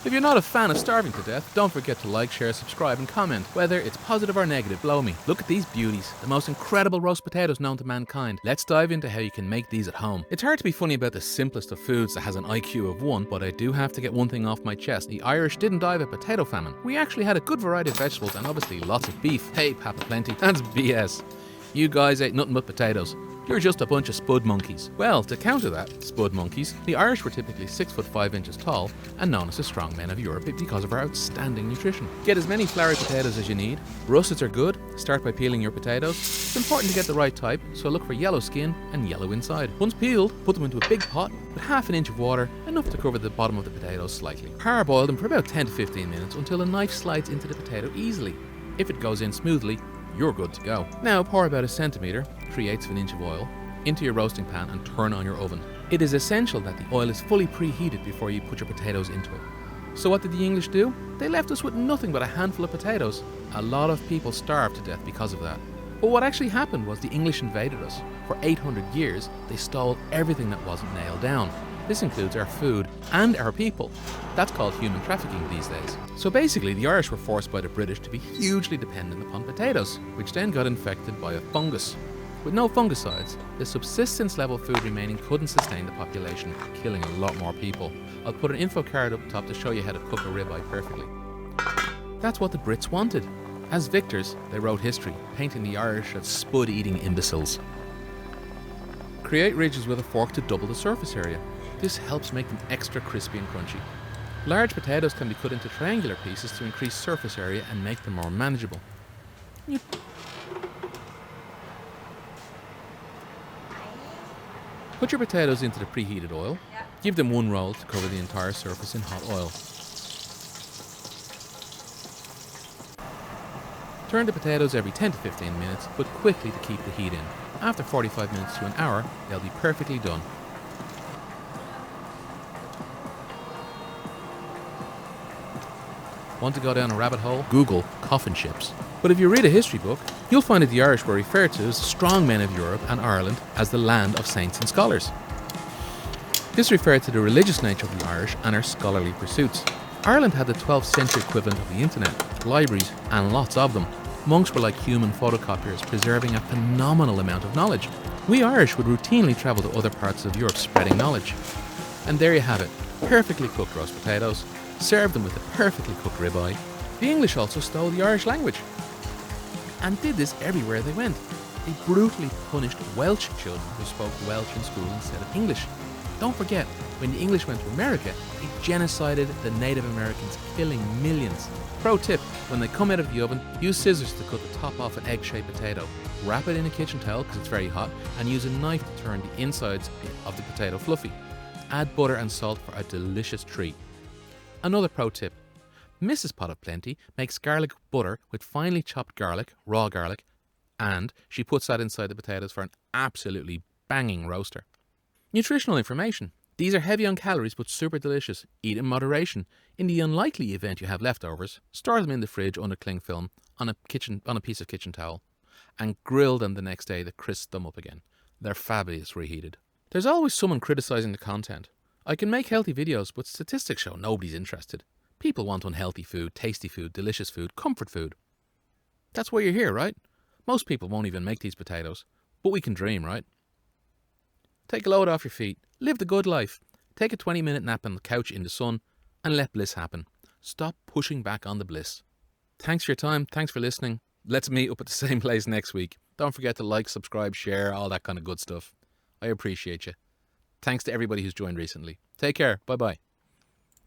If you're not a fan of starving to death, don't forget to like, share, subscribe and comment. Whether it's positive or negative, blow me. Look at these beauties, the most incredible roast potatoes known to mankind. Let's dive into how you can make these at home. It's hard to be funny about the simplest of foods that has an IQ of 1, but I do have to get one thing off my chest. The Irish didn't die of a potato famine. We actually had a good variety of vegetables and obviously lots of beef. Hey, Papa Plenty, that's BS. You guys ate nothing but potatoes. You're just a bunch of spud monkeys. Well, to counter that, spud monkeys, the Irish were typically 6 foot 5 inches tall and known as the strong men of Europe because of our outstanding nutrition. Get as many floury potatoes as you need. Russets are good. Start by peeling your potatoes. It's important to get the right type, so look for yellow skin and yellow inside. Once peeled, put them into a big pot with half an inch of water, enough to cover the bottom of the potatoes slightly. Parboil them for about 10 to 15 minutes until a knife slides into the potato easily. If it goes in smoothly, you're good to go. Now pour about 1 centimetre, 3/8 of an inch of oil, into your roasting pan and turn on your oven. It is essential that the oil is fully preheated before you put your potatoes into it. So what did the English do? They left us with nothing but a handful of potatoes. A lot of people starved to death because of that. But what actually happened was the English invaded us. For 800 years, they stole everything that wasn't nailed down. This includes our food and our people. That's called human trafficking these days. So basically, the Irish were forced by the British to be hugely dependent upon potatoes, which then got infected by a fungus. With no fungicides, the subsistence level food remaining couldn't sustain the population, killing a lot more people. I'll put an info card up top to show you how to cook a ribeye perfectly. That's what the Brits wanted. As victors, they wrote history, painting the Irish as spud-eating imbeciles. Create ridges with a fork to double the surface area. This helps make them extra crispy and crunchy. Large potatoes can be cut into triangular pieces to increase surface area and make them more manageable. Put your potatoes into the preheated oil. Give them one roll to cover the entire surface in hot oil. Turn the potatoes every 10 to 15 minutes, but quickly to keep the heat in. After 45 minutes to an hour, they'll be perfectly done. Want to go down a rabbit hole? Google coffin ships. But if you read a history book, you'll find that the Irish were referred to as the strong men of Europe and Ireland as the land of saints and scholars. This referred to the religious nature of the Irish and their scholarly pursuits. Ireland had the 12th century equivalent of the internet, libraries, and lots of them. Monks were like human photocopiers, preserving a phenomenal amount of knowledge. We Irish would routinely travel to other parts of Europe spreading knowledge. And there you have it, perfectly cooked roast potatoes. Served them with a perfectly cooked ribeye. The English also stole the Irish language and did this everywhere they went. They brutally punished Welsh children who spoke Welsh in school instead of English. Don't forget, when the English went to America, they genocided the Native Americans, killing millions. Pro tip, when they come out of the oven, use scissors to cut the top off an egg-shaped potato. Wrap it in a kitchen towel because it's very hot and use a knife to turn the insides of the potato fluffy. Add butter and salt for a delicious treat. Another pro tip. Mrs. Pot of Plenty makes garlic butter with finely chopped garlic, raw garlic, and she puts that inside the potatoes for an absolutely banging roaster. Nutritional information. These are heavy on calories but super delicious. Eat in moderation. In the unlikely event you have leftovers, store them in the fridge under cling film on a piece of kitchen towel and grill them the next day to crisp them up again. They're fabulous reheated. There's always someone criticizing the content. I can make healthy videos, but statistics show nobody's interested. People want unhealthy food, tasty food, delicious food, comfort food. That's why you're here, right? Most people won't even make these potatoes, but we can dream, right? Take a load off your feet. Live the good life. Take a 20-minute nap on the couch in the sun and let bliss happen. Stop pushing back on the bliss. Thanks for your time. Thanks for listening. Let's meet up at the same place next week. Don't forget to like, subscribe, share, all that kind of good stuff. I appreciate you. Thanks to everybody who's joined recently. Take care. Bye-bye.